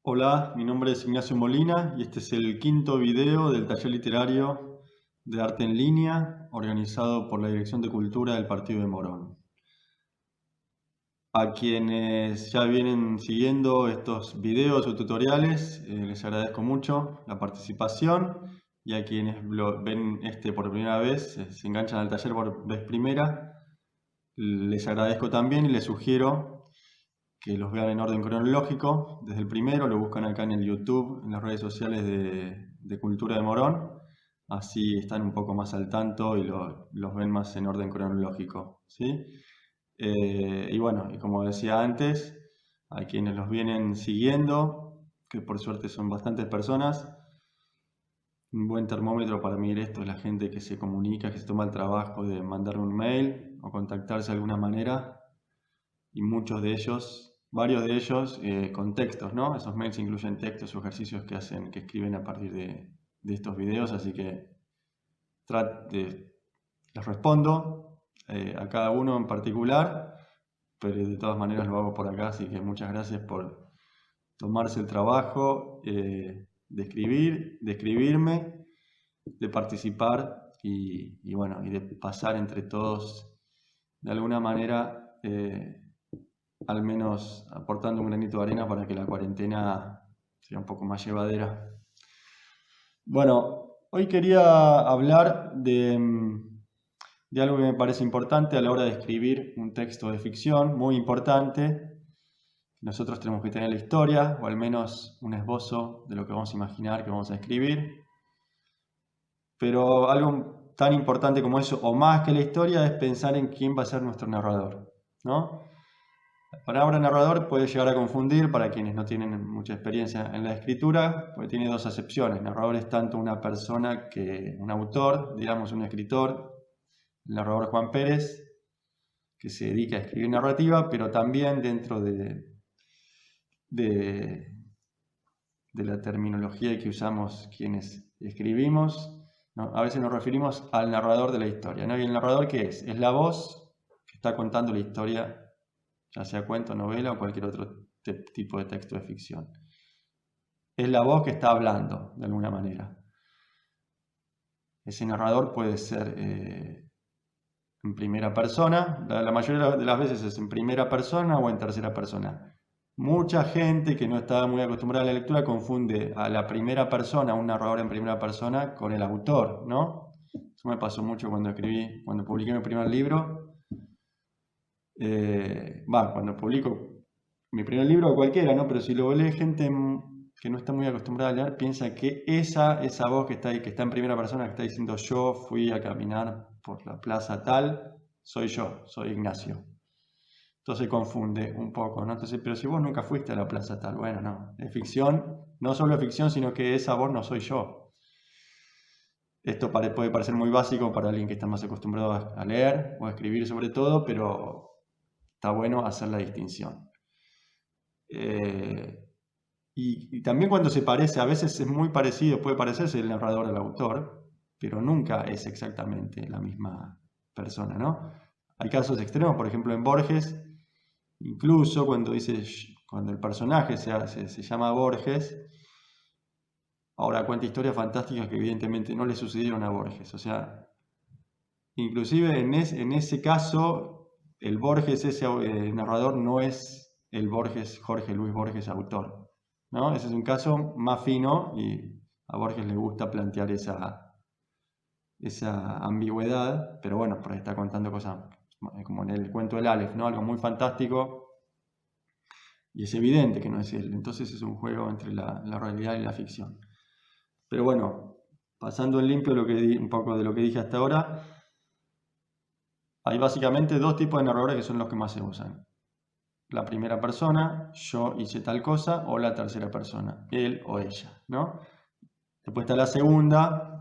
Hola, mi nombre es Ignacio Molina y este es el quinto video del taller literario de arte en línea organizado por la Dirección de Cultura del Partido de Morón. A quienes ya vienen siguiendo estos videos o tutoriales, les agradezco mucho la participación, y a quienes lo ven por primera vez, se enganchan al taller por vez primera, les agradezco también y les sugiero que los vean en orden cronológico. Desde el primero lo buscan acá en el YouTube, en las redes sociales de Cultura de Morón. Así están un poco más al tanto y los ven más en orden cronológico, ¿sí? Y bueno, y como decía antes, a quienes los vienen siguiendo, que por suerte son bastantes personas, un buen termómetro para medir esto es la gente que se comunica, que se toma el trabajo de mandarme un mail o contactarse de alguna manera. Y muchos de ellos, varios de ellos, con textos, ¿no? Esos mails incluyen textos o ejercicios que escriben a partir de estos videos, así que les respondo a cada uno en particular, pero de todas maneras lo hago por acá, así que muchas gracias por tomarse el trabajo de escribir, de escribirme, de participar y bueno, y de pasar entre todos de alguna manera, al menos aportando un granito de arena para que la cuarentena sea un poco más llevadera. Bueno, hoy quería hablar de algo que me parece importante a la hora de escribir un texto de ficción, muy importante. Nosotros tenemos que tener la historia, o al menos un esbozo de lo que vamos a imaginar que vamos a escribir. Pero algo tan importante como eso, o más que la historia, es pensar en quién va a ser nuestro narrador, ¿no? La palabra narrador puede llegar a confundir para quienes no tienen mucha experiencia en la escritura, porque tiene dos acepciones. Narrador es tanto una persona que un autor, digamos un escritor, el narrador Juan Pérez, que se dedica a escribir narrativa, pero también dentro de la terminología que usamos quienes escribimos, ¿no? A veces nos referimos al narrador de la historia, ¿no? ¿Y el narrador qué es? Es la voz que está contando la historia, ya sea cuento, novela o cualquier otro tipo de texto de ficción. Es la voz que está hablando, de alguna manera. Ese narrador puede ser en primera persona, la mayoría de las veces es en primera persona o en tercera persona. Mucha gente que no está muy acostumbrada a la lectura confunde a la primera persona, un narrador en primera persona, con el autor, ¿no? Eso me pasó mucho cuando publiqué mi primer libro. Cuando publico mi primer libro o cualquiera, ¿no? Pero si lo lee gente que no está muy acostumbrada a leer, piensa que esa voz que está ahí, que está en primera persona, que está diciendo yo fui a caminar por la plaza tal, soy yo, soy Ignacio. Entonces confunde un poco, ¿no? Entonces, pero si vos nunca fuiste a la plaza tal, bueno, no, es ficción, no solo es ficción, sino que esa voz no soy yo. Esto puede parecer muy básico para alguien que está más acostumbrado a leer o a escribir sobre todo, pero está bueno hacer la distinción. Y también cuando se parece, a veces es muy parecido, puede parecerse el narrador al autor, pero nunca es exactamente la misma persona, ¿no? Hay casos extremos, por ejemplo en Borges, incluso cuando el personaje se llama Borges, ahora cuenta historias fantásticas que evidentemente no le sucedieron a Borges. O sea, inclusive en ese caso, el Borges, ese narrador, no es el Borges, Jorge Luis Borges, autor, ¿no? Ese es un caso más fino y a Borges le gusta plantear esa ambigüedad, pero bueno, por ahí está contando cosas como en el cuento del Aleph, ¿no? Algo muy fantástico y es evidente que no es él. Entonces es un juego entre la realidad y la ficción. Pero bueno, pasando en limpio un poco de lo que dije hasta ahora, hay básicamente dos tipos de narradores que son los que más se usan. La primera persona, yo hice tal cosa, o la tercera persona, él o ella, ¿no? Después está la segunda,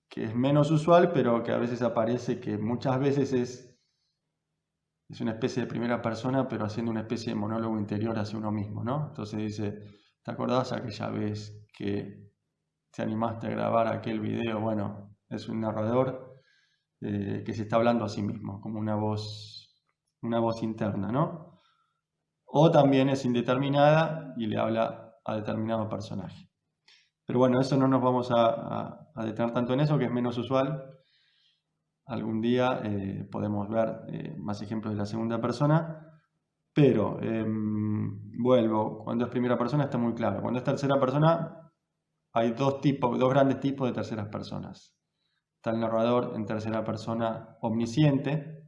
que es menos usual, pero que a veces aparece, que muchas veces es una especie de primera persona, pero haciendo una especie de monólogo interior hacia uno mismo, ¿no? Entonces dice, ¿te acordás aquella vez que te animaste a grabar aquel video? Bueno, es un narrador que se está hablando a sí mismo, como una voz interna, ¿no? O también es indeterminada y le habla a determinado personaje. Pero bueno, eso no nos vamos a detener tanto en eso, que es menos usual. Algún día podemos ver más ejemplos de la segunda persona, pero vuelvo, cuando es primera persona está muy claro. Cuando es tercera persona hay dos grandes tipos de terceras personas. Está el narrador en tercera persona omnisciente,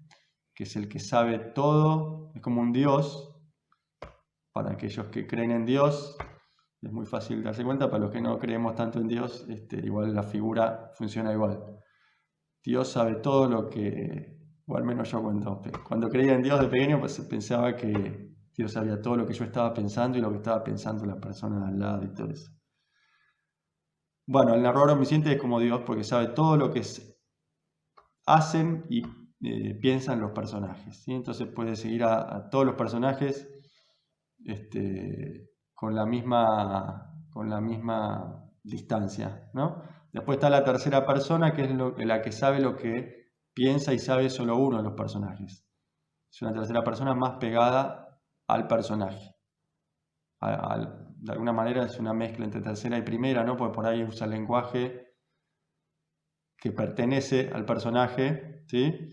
que es el que sabe todo, es como un Dios. Para aquellos que creen en Dios, es muy fácil darse cuenta. Para los que no creemos tanto en Dios, igual la figura funciona igual. Dios sabe todo lo que, o al menos yo cuando creía en Dios de pequeño, pues pensaba que Dios sabía todo lo que yo estaba pensando y lo que estaba pensando la persona al lado y todo eso. Bueno, el narrador omnisciente es como Dios porque sabe todo lo que hacen y piensan los personajes, ¿sí? Entonces puede seguir a todos los personajes con la misma distancia, ¿no? Después está la tercera persona, que es la que sabe lo que piensa y sabe solo uno de los personajes. Es una tercera persona más pegada al personaje. De alguna manera es una mezcla entre tercera y primera, ¿no? Porque por ahí usa el lenguaje que pertenece al personaje, ¿sí?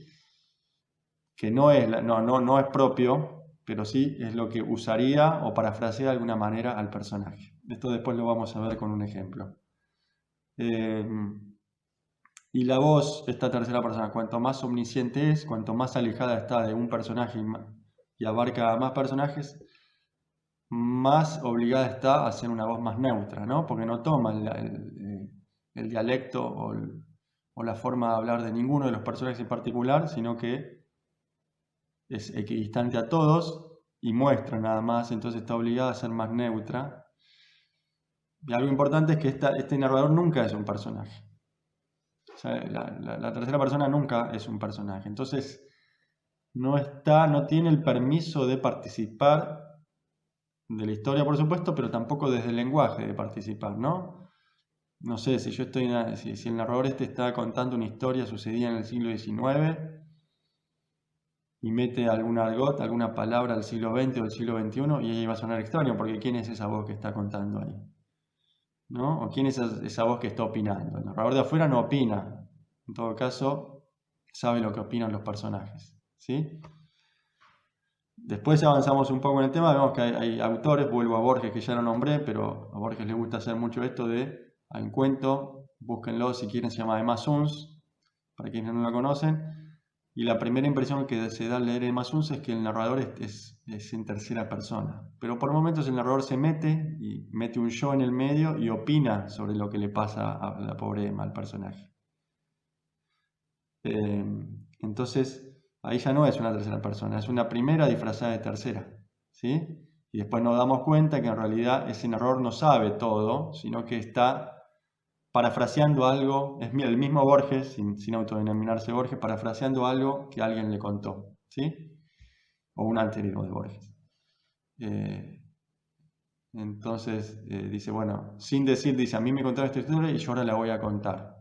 Que no es propio, pero sí es lo que usaría o parafrasea de alguna manera al personaje. Esto después lo vamos a ver con un ejemplo. Y la voz, esta tercera persona, cuanto más omnisciente es, cuanto más alejada está de un personaje y abarca a más personajes, más obligada está a ser una voz más neutra, ¿no? Porque no toma el dialecto o la forma de hablar de ninguno de los personajes en particular, sino que es equidistante a todos y muestra nada más, entonces está obligada a ser más neutra. Y algo importante es que este narrador nunca es un personaje. O sea, la tercera persona nunca es un personaje. Entonces no tiene el permiso de participar de la historia, por supuesto, pero tampoco desde el lenguaje de participar, ¿no? No sé, si si el narrador está contando una historia sucedida en el siglo XIX y mete algún argot, alguna palabra del siglo XX o del siglo XXI, y ahí va a sonar extraño, porque ¿quién es esa voz que está contando ahí? ¿No? ¿O quién es esa voz que está opinando? El narrador de afuera no opina. En todo caso, sabe lo que opinan los personajes, ¿sí? Después avanzamos un poco en el tema, vemos que hay autores, vuelvo a Borges, que ya lo nombré, pero a Borges le gusta hacer mucho esto hay un cuento, búsquenlo si quieren, se llama Emma Suns, para quienes no lo conocen. Y la primera impresión que se da al leer Emma Suns es que el narrador es en tercera persona. Pero por momentos el narrador se mete un yo en el medio y opina sobre lo que le pasa a la pobre Emma, al personaje. Entonces, ahí ya no es una tercera persona, es una primera disfrazada de tercera, ¿sí? Y después nos damos cuenta que en realidad ese narrador no sabe todo, sino que está parafraseando algo, es el mismo Borges, sin autodenominarse Borges, parafraseando algo que alguien le contó, ¿sí? O un alter ego de Borges. Entonces dice, bueno, sin decir, dice, a mí me contaron esta historia y yo ahora la voy a contar.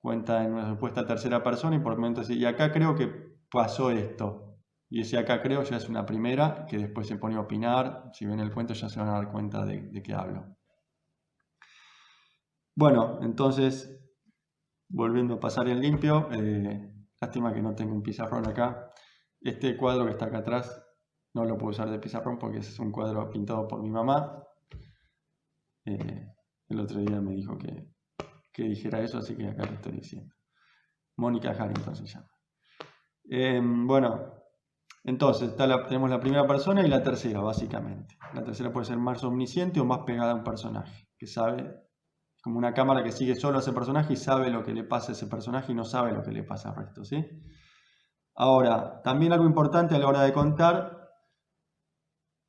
Cuenta en una supuesta tercera persona y por momentos dice, y acá creo que pasó esto. Y ese acá creo ya es una primera que después se pone a opinar. Si ven el cuento ya se van a dar cuenta de qué hablo. Bueno, entonces, volviendo a pasar en limpio, lástima que no tengo un pizarrón acá. Este cuadro que está acá atrás no lo puedo usar de pizarrón porque es un cuadro pintado por mi mamá. El otro día me dijo que dijera eso, así que acá lo estoy diciendo. Mónica Harrington se llama. Bueno, entonces tenemos la primera persona y la tercera, básicamente. La tercera puede ser más omnisciente o más pegada a un personaje, que sabe, como una cámara que sigue solo a ese personaje y sabe lo que le pasa a ese personaje y no sabe lo que le pasa al resto, ¿sí? Ahora, también algo importante a la hora de contar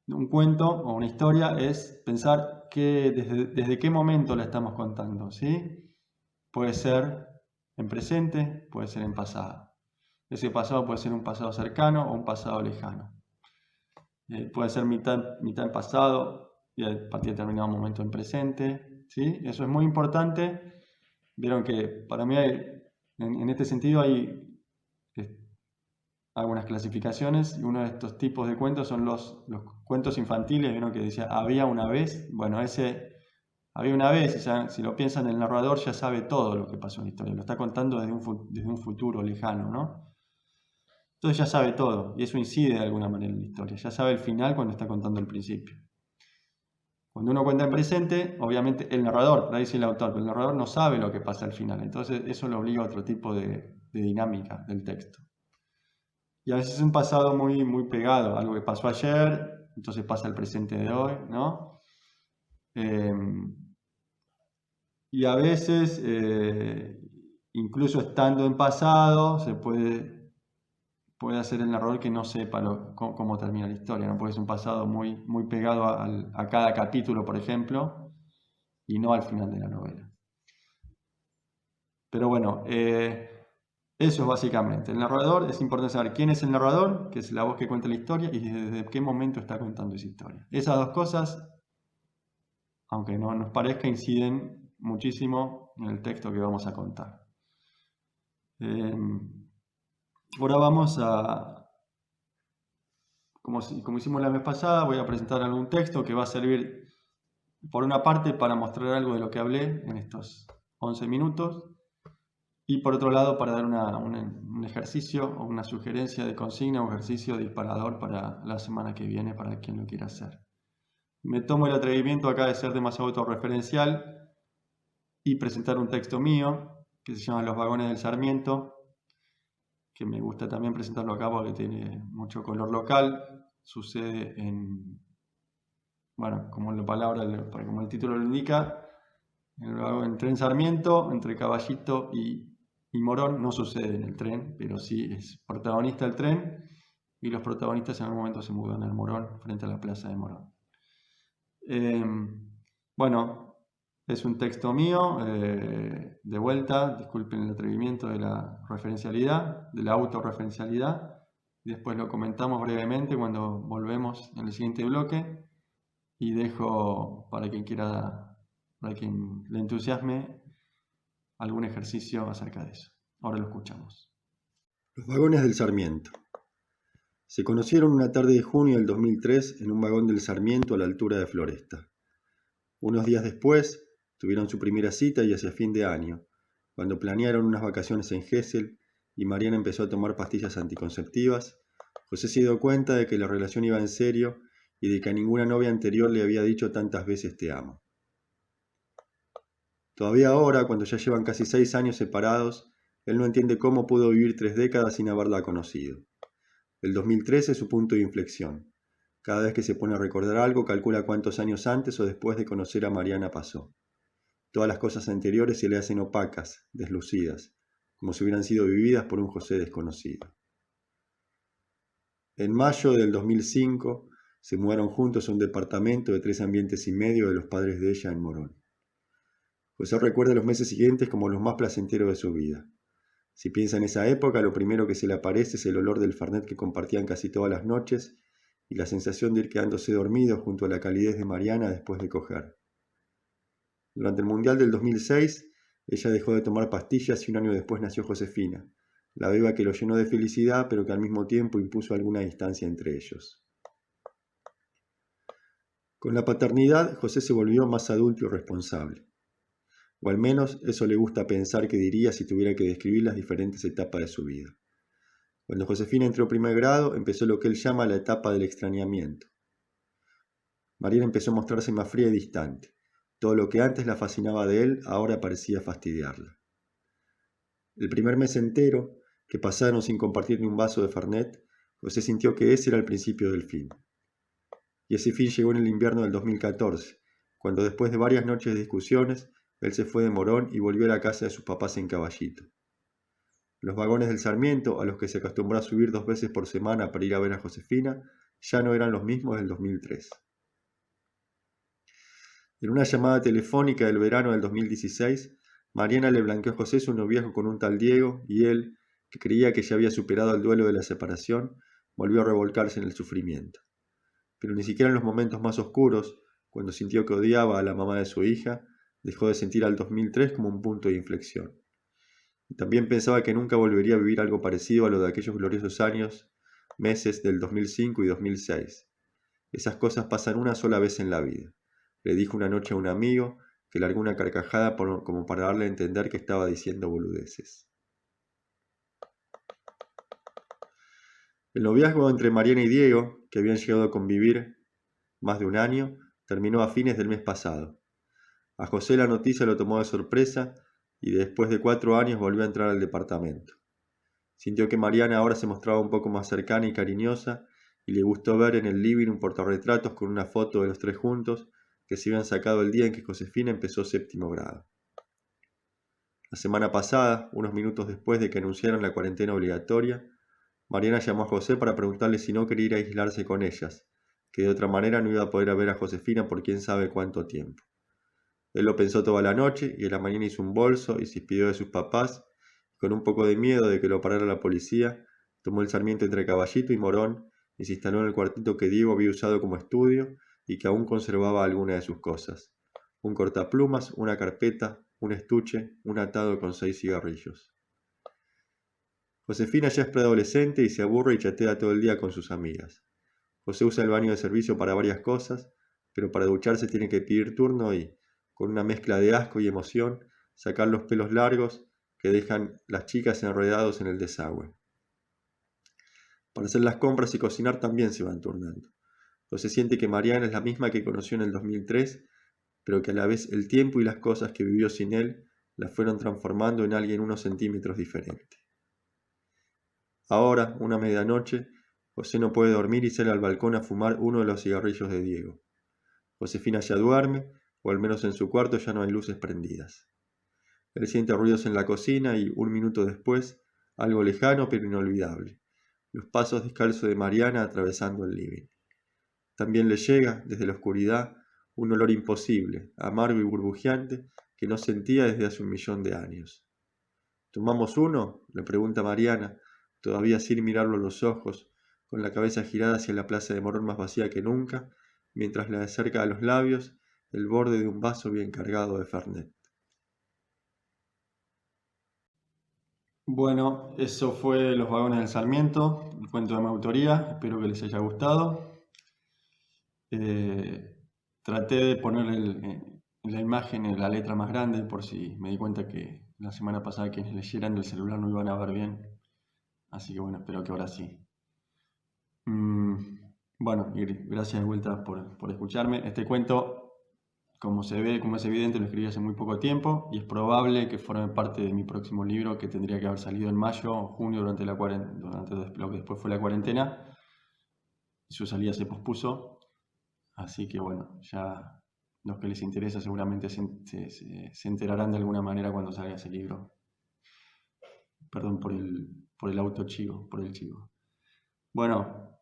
un cuento o una historia es pensar desde qué momento la estamos contando, ¿sí? Puede ser en presente, puede ser en pasado. Ese pasado puede ser un pasado cercano o un pasado lejano. Puede ser mitad en pasado y a partir de determinado momento en presente, ¿sí? Eso es muy importante. Vieron que para mí en este sentido hay algunas clasificaciones, y uno de estos tipos de cuentos son los cuentos infantiles. Hay uno que decía, había una vez. Bueno, ese había una vez, ya, si lo piensan, el narrador ya sabe todo lo que pasó en la historia, lo está contando desde un futuro lejano, ¿no? Entonces ya sabe todo, y eso incide de alguna manera en la historia, ya sabe el final cuando está contando el principio. Cuando uno cuenta en presente, obviamente el narrador, por ahí dice el autor, pero el narrador no sabe lo que pasa al final, entonces eso lo obliga a otro tipo de dinámica del texto. Y a veces es un pasado muy, muy pegado, algo que pasó ayer, entonces pasa al presente de hoy, ¿no? Y a veces, incluso estando en pasado, se puede hacer el narrador que no sepa cómo termina la historia, ¿no? Porque es un pasado muy, muy pegado a cada capítulo, por ejemplo, y no al final de la novela. Pero bueno, eso es básicamente. El narrador, es importante saber quién es el narrador, que es la voz que cuenta la historia, y desde qué momento está contando esa historia. Esas dos cosas, aunque no nos parezca, inciden muchísimo en el texto que vamos a contar. Ahora vamos a, como hicimos la vez pasada, voy a presentar algún texto que va a servir, por una parte, para mostrar algo de lo que hablé en estos 11 minutos, y por otro lado, para dar un ejercicio o una sugerencia de consigna o ejercicio disparador para la semana que viene, para quien lo quiera hacer. Me tomo el atrevimiento acá de ser demasiado autorreferencial y presentar un texto mío que se llama Los vagones del Sarmiento, que me gusta también presentarlo acá porque tiene mucho color local. Sucede bueno, como la palabra, como el título lo indica, en Tren Sarmiento, entre Caballito y Morón. No sucede en el tren, pero sí es protagonista el tren, y los protagonistas en algún momento se mudan al Morón, frente a la plaza de Morón. Bueno, es un texto mío, de vuelta, disculpen el atrevimiento de la referencialidad, de la autorreferencialidad. Después lo comentamos brevemente cuando volvemos en el siguiente bloque, y dejo para quien quiera, para quien le entusiasme, algún ejercicio acerca de eso. Ahora lo escuchamos. Los vagones del Sarmiento. Se conocieron una tarde de junio del 2003 en un vagón del Sarmiento a la altura de Floresta. Unos días después, tuvieron su primera cita y hacia fin de año, cuando planearon unas vacaciones en Gesell y Mariana empezó a tomar pastillas anticonceptivas, José se dio cuenta de que la relación iba en serio y de que a ninguna novia anterior le había dicho tantas veces te amo. Todavía ahora, cuando ya llevan casi 6 años separados, él no entiende cómo pudo vivir 3 décadas sin haberla conocido. El 2013 es su punto de inflexión. Cada vez que se pone a recordar algo, calcula cuántos años antes o después de conocer a Mariana pasó. Todas las cosas anteriores se le hacen opacas, deslucidas, como si hubieran sido vividas por un José desconocido. En mayo del 2005 se mudaron juntos a un departamento de 3 ambientes y medio de los padres de ella en Morón. José recuerda los meses siguientes como los más placenteros de su vida. Si piensa en esa época, lo primero que se le aparece es el olor del Fernet que compartían casi todas las noches y la sensación de ir quedándose dormido junto a la calidez de Mariana después de coger. Durante el Mundial del 2006, ella dejó de tomar pastillas y un año después nació Josefina, la beba que lo llenó de felicidad pero que al mismo tiempo impuso alguna distancia entre ellos. Con la paternidad, José se volvió más adulto y responsable. O al menos eso le gusta pensar que diría si tuviera que describir las diferentes etapas de su vida. Cuando Josefina entró a primer grado, empezó lo que él llama la etapa del extrañamiento. Mariana empezó a mostrarse más fría y distante. Todo lo que antes la fascinaba de él, ahora parecía fastidiarla. El primer mes entero, que pasaron sin compartir ni un vaso de Fernet, José sintió que ese era el principio del fin. Y ese fin llegó en el invierno del 2014, cuando después de varias noches de discusiones, él se fue de Morón y volvió a la casa de sus papás en Caballito. Los vagones del Sarmiento, a los que se acostumbró a subir 2 veces por semana para ir a ver a Josefina, ya no eran los mismos del 2003. En una llamada telefónica del verano del 2016, Mariana le blanqueó a José su noviazgo con un tal Diego y él, que creía que ya había superado el duelo de la separación, volvió a revolcarse en el sufrimiento. Pero ni siquiera en los momentos más oscuros, cuando sintió que odiaba a la mamá de su hija, dejó de sentir al 2003 como un punto de inflexión. Y también pensaba que nunca volvería a vivir algo parecido a lo de aquellos gloriosos años, meses del 2005 y 2006. Esas cosas pasan una sola vez en la vida. Le dijo una noche a un amigo que largó una carcajada como para darle a entender que estaba diciendo boludeces. El noviazgo entre Mariana y Diego, que habían llegado a convivir más de un año, terminó a fines del mes pasado. A José la noticia lo tomó de sorpresa y después de 4 años volvió a entrar al departamento. Sintió que Mariana ahora se mostraba un poco más cercana y cariñosa y le gustó ver en el living un portarretratos con una foto de los tres juntos que se habían sacado el día en que Josefina empezó 7º grado. La semana pasada, unos minutos después de que anunciaran la cuarentena obligatoria, Mariana llamó a José para preguntarle si no quería ir a aislarse con ellas, que de otra manera no iba a poder ver a Josefina por quién sabe cuánto tiempo. Él lo pensó toda la noche y en la mañana hizo un bolso y se despidió de sus papás. Con un poco de miedo de que lo parara la policía, tomó el Sarmiento entre Caballito y Morón y se instaló en el cuartito que Diego había usado como estudio y que aún conservaba alguna de sus cosas: un cortaplumas, una carpeta, un estuche, un atado con 6 cigarrillos. Josefina ya es preadolescente y se aburre y chatea todo el día con sus amigas. José usa el baño de servicio para varias cosas, pero para ducharse tiene que pedir turno y, con una mezcla de asco y emoción, sacar los pelos largos que dejan las chicas enredados en el desagüe. Para hacer las compras y cocinar también se van turnando. José siente que Mariana es la misma que conoció en el 2003, pero que a la vez el tiempo y las cosas que vivió sin él la fueron transformando en alguien unos centímetros diferente. Ahora, una medianoche, José no puede dormir y sale al balcón a fumar uno de los cigarrillos de Diego. Josefina ya duerme, o al menos en su cuarto ya no hay luces prendidas. Él siente ruidos en la cocina y, un minuto después, algo lejano pero inolvidable: los pasos descalzos de Mariana atravesando el living. También le llega, desde la oscuridad, un olor imposible, amargo y burbujeante, que no sentía desde hace 1.000.000 de años. ¿Tomamos uno?, le pregunta Mariana, todavía sin mirarlo a los ojos, con la cabeza girada hacia la plaza de Morón más vacía que nunca, mientras le acerca a los labios el borde de un vaso bien cargado de Fernet. Bueno, eso fue Los Vagones del Sarmiento, el cuento de mi autoría. Espero que les haya gustado. Traté de poner la imagen en la letra más grande por si me di cuenta que la semana pasada quienes leyeran del celular no iban a ver bien. Así que bueno, espero que ahora sí. Bueno, y gracias de vuelta por escucharme. Este cuento, como se ve, como es evidente, lo escribí hace muy poco tiempo y es probable que forme parte de mi próximo libro, que tendría que haber salido en mayo o junio durante lo que después fue la cuarentena. Su salida se pospuso, así que bueno, ya los que les interesa seguramente se enterarán de alguna manera cuando salga ese libro. Perdón por el autochivo, por el chivo. Bueno,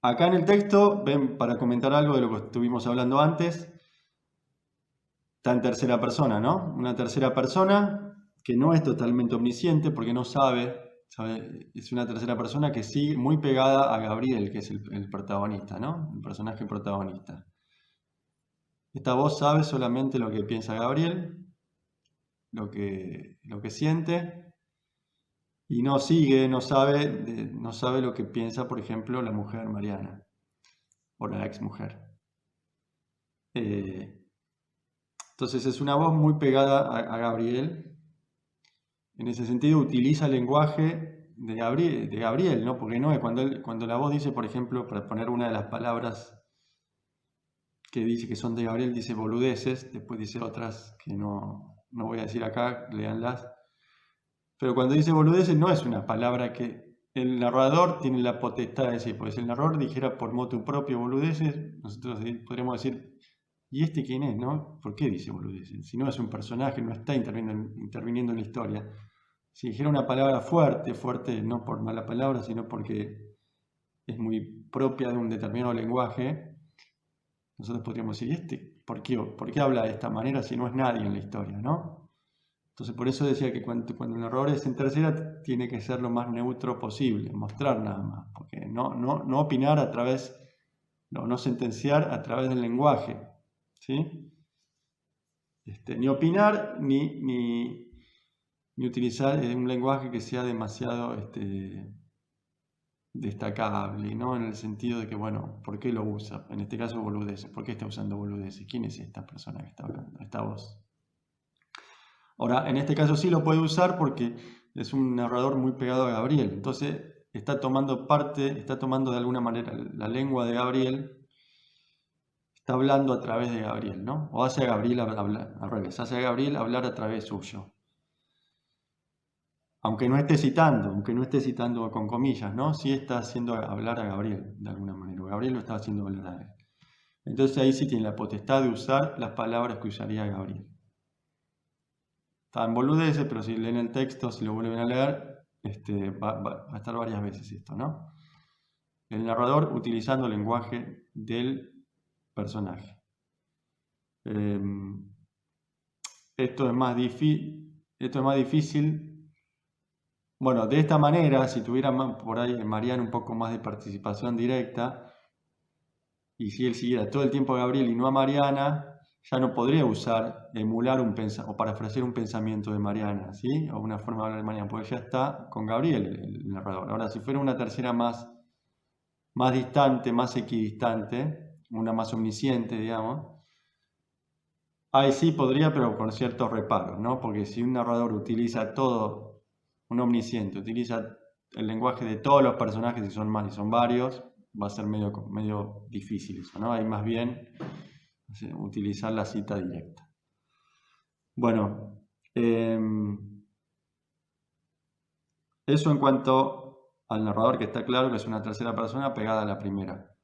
acá en el texto, ven, para comentar algo de lo que estuvimos hablando antes, está en tercera persona, ¿no? Una tercera persona que no es totalmente omnisciente porque no sabe, es una tercera persona que sigue muy pegada a Gabriel, que es el protagonista, ¿no? El personaje protagonista. Esta voz sabe solamente lo que piensa Gabriel, lo que siente, y no sigue, no sabe lo que piensa, por ejemplo, la mujer Mariana, o la ex mujer. Entonces es una voz muy pegada a Gabriel. En ese sentido utiliza el lenguaje de Gabriel, ¿no? Porque no es cuando la voz dice, por ejemplo, para poner una de las palabras que dice que son de Gabriel, dice boludeces, después dice otras que no voy a decir acá, léanlas. Pero cuando dice boludeces no es una palabra que el narrador tiene la potestad de decir, porque si el narrador dijera por motu propio boludeces, nosotros podríamos decir, ¿y este quién es, no? ¿Por qué dice boludeces? Si no es un personaje, no está interviniendo en la historia. Si dijera una palabra fuerte no por mala palabra, sino porque es muy propia de un determinado lenguaje, nosotros podríamos decir, ¿por qué habla de esta manera si no es nadie en la historia, no? Entonces por eso decía que cuando el narrador es en tercera tiene que ser lo más neutro posible, mostrar nada más, porque no opinar a través, no sentenciar a través del lenguaje, ¿sí? Ni opinar ni ni utilizar un lenguaje que sea demasiado destacable, ¿no? En el sentido de que, bueno, ¿por qué lo usa? En este caso, boludeces. ¿Por qué está usando boludeces? ¿Quién es esta persona que está hablando? Esta voz. Ahora, en este caso sí lo puede usar porque es un narrador muy pegado a Gabriel. Entonces, está tomando de alguna manera la lengua de Gabriel, está hablando a través de Gabriel, ¿no? O hace a Gabriel hablar, al revés, hace a Gabriel hablar a través suyo. Aunque no esté citando con comillas, ¿no? Sí está haciendo hablar a Gabriel, de alguna manera. Gabriel lo está haciendo hablar a él. Entonces ahí sí tiene la potestad de usar las palabras que usaría Gabriel. Está en boludeces, pero si leen el texto, si lo vuelven a leer, va a estar varias veces esto, ¿no? El narrador utilizando el lenguaje del personaje. Esto es más difícil. Bueno, de esta manera, si tuviera por ahí Mariano un poco más de participación directa, y si él siguiera todo el tiempo a Gabriel y no a Mariana, ya no podría emular o parafrasear un pensamiento de Mariana, ¿sí? O una forma de hablar de Mariana, porque ya está con Gabriel el narrador. Ahora, si fuera una tercera más distante, más equidistante, una más omnisciente, digamos, ahí sí podría, pero con ciertos reparos, ¿no? Porque si un narrador utiliza un omnisciente, utiliza el lenguaje de todos los personajes, y son varios, va a ser medio difícil eso, ¿no? Hay más bien utilizar la cita directa. Bueno, eso en cuanto al narrador, que está claro que es una tercera persona pegada a la primera.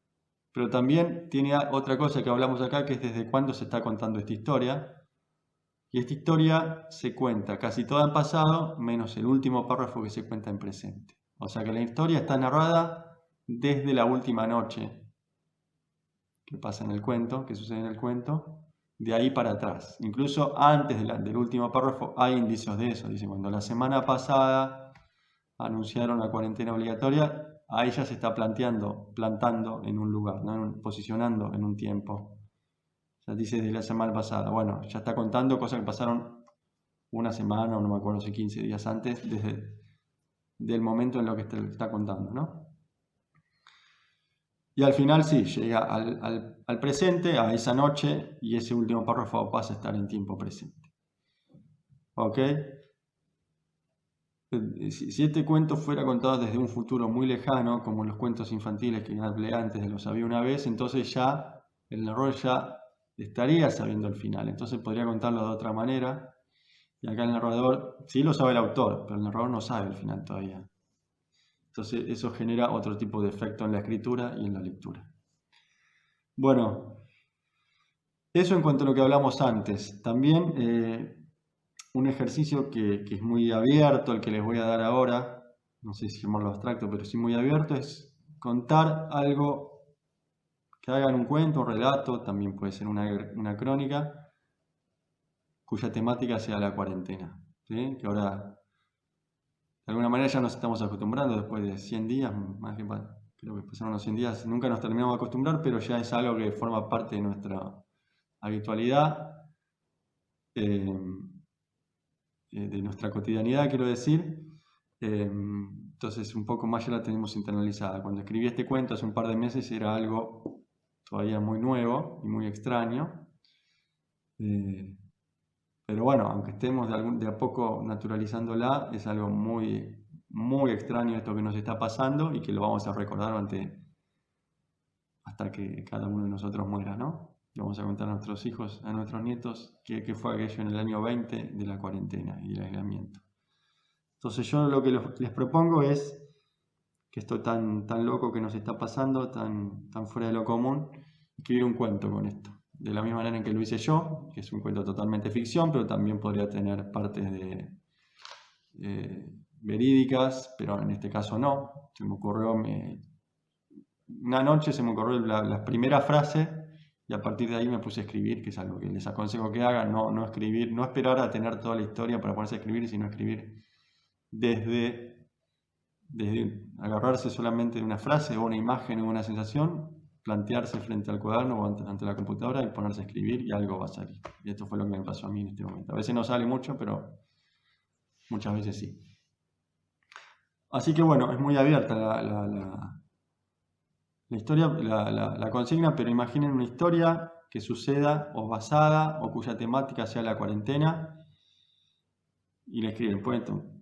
Pero también tiene otra cosa que hablamos acá, que es desde cuándo se está contando esta historia. Y esta historia se cuenta casi toda en pasado, menos el último párrafo que se cuenta en presente. O sea que la historia está narrada desde la última noche que pasa en el cuento, que sucede en el cuento, de ahí para atrás. Incluso antes del último párrafo hay indicios de eso. Dice, cuando la semana pasada anunciaron la cuarentena obligatoria, ahí ya se está plantando en un lugar, ¿no? Posicionando en un tiempo. Ya dice desde la semana pasada. Bueno, ya está contando cosas que pasaron una semana o no me acuerdo si 15 días antes del momento en lo que está contando, ¿no? Y al final sí, llega al presente, a esa noche, y ese último párrafo pasa a estar en tiempo presente. ¿Ok? Si este cuento fuera contado desde un futuro muy lejano, como los cuentos infantiles que hablé antes de Los había una vez, entonces ya el narrador ya estaría sabiendo el final. Entonces podría contarlo de otra manera. Y acá el narrador, sí lo sabe el autor, pero el narrador no sabe el final todavía. Entonces eso genera otro tipo de efecto en la escritura y en la lectura. Bueno, eso en cuanto a lo que hablamos antes. También un ejercicio que es muy abierto, el que les voy a dar ahora, no sé si llamarlo abstracto, pero sí muy abierto, es contar algo, que hagan un cuento, un relato, también puede ser una crónica, cuya temática sea la cuarentena, ¿sí? Que ahora, de alguna manera ya nos estamos acostumbrando después de 100 días, más que creo que pasaron los 100 días, nunca nos terminamos de acostumbrar, pero ya es algo que forma parte de nuestra habitualidad, de nuestra cotidianidad, quiero decir. Entonces un poco más ya la tenemos internalizada. Cuando escribí este cuento hace un par de meses era algo todavía muy nuevo y muy extraño. Pero bueno, aunque estemos de a poco naturalizándola, es algo muy, muy extraño esto que nos está pasando y que lo vamos a recordar hasta que cada uno de nosotros muera, ¿no? Le vamos a contar a nuestros hijos, a nuestros nietos, qué fue aquello en el año 20 de la cuarentena y del aislamiento. Entonces yo lo que les propongo es que esto tan loco que nos está pasando, tan fuera de lo común, escribir un cuento con esto. De la misma manera en que lo hice yo, que es un cuento totalmente ficción, pero también podría tener partes verídicas, pero en este caso no. Una noche se me ocurrió la primera frase y a partir de ahí me puse a escribir, que es algo que les aconsejo que hagan, no escribir, no esperar a tener toda la historia para ponerse a escribir, sino escribir desde agarrarse solamente de una frase o una imagen o una sensación, plantearse frente al cuaderno o ante la computadora y ponerse a escribir y algo va a salir. Y esto fue lo que me pasó a mí en este momento. A veces no sale mucho, pero muchas veces sí. Así que bueno, es muy abierta la historia, la consigna, pero imaginen una historia que suceda o basada o cuya temática sea la cuarentena y le escriben.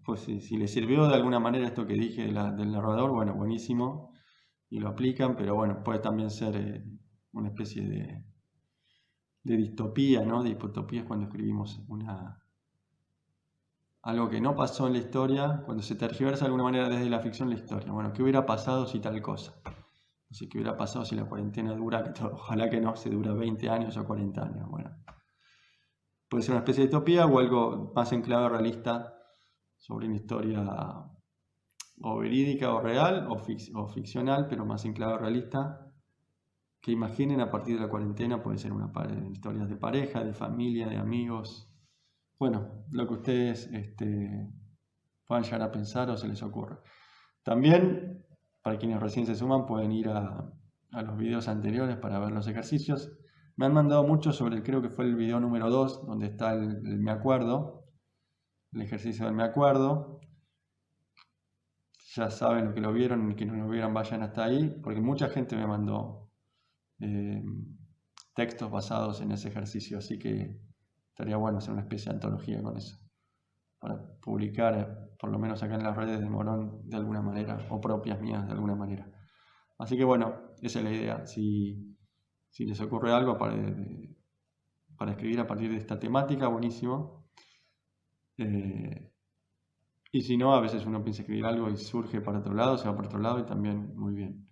Pues si les sirvió de alguna manera esto que dije del narrador, bueno, buenísimo, y lo aplican, pero bueno, puede también ser una especie de distopía, ¿no? De distopía es cuando escribimos algo que no pasó en la historia, cuando se tergiversa de alguna manera desde la ficción la historia. Bueno, ¿qué hubiera pasado si tal cosa? No sé qué hubiera pasado si la cuarentena dura, ojalá que no, se dura 20 años o 40 años. Bueno, puede ser una especie de distopía o algo más en clave realista sobre una historia o verídica o real o ficcional, pero más en clave realista, que imaginen a partir de la cuarentena. Puede ser historias de pareja, de familia, de amigos. Bueno, lo que ustedes puedan llegar a pensar o se les ocurra. También, para quienes recién se suman, pueden ir a los videos anteriores para ver los ejercicios. Me han mandado mucho sobre, creo que fue el video número 2, donde está el me acuerdo, el ejercicio del me acuerdo. Ya saben lo que lo vieron, y que no lo vieran vayan hasta ahí, porque mucha gente me mandó textos basados en ese ejercicio, así que estaría bueno hacer una especie de antología con eso, para publicar, por lo menos acá en las redes de Morón de alguna manera, o propias mías de alguna manera. Así que bueno, esa es la idea. Si les ocurre algo para escribir a partir de esta temática, buenísimo. Y si no, a veces uno piensa escribir algo y surge para otro lado, se va para otro lado y también muy bien.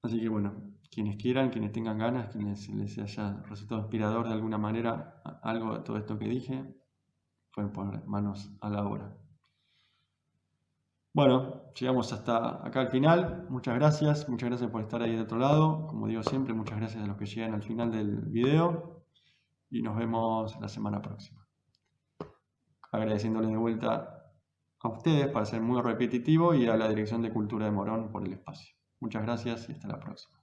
Así que bueno, quienes quieran, quienes tengan ganas, quienes les haya resultado inspirador de alguna manera algo de todo esto que dije, pueden poner manos a la obra. Bueno, llegamos hasta acá al final. Muchas gracias por estar ahí de otro lado. Como digo siempre, muchas gracias a los que llegan al final del video y nos vemos la semana próxima. Agradeciéndoles de vuelta a ustedes para ser muy repetitivo y a la Dirección de Cultura de Morón por el espacio. Muchas gracias y hasta la próxima.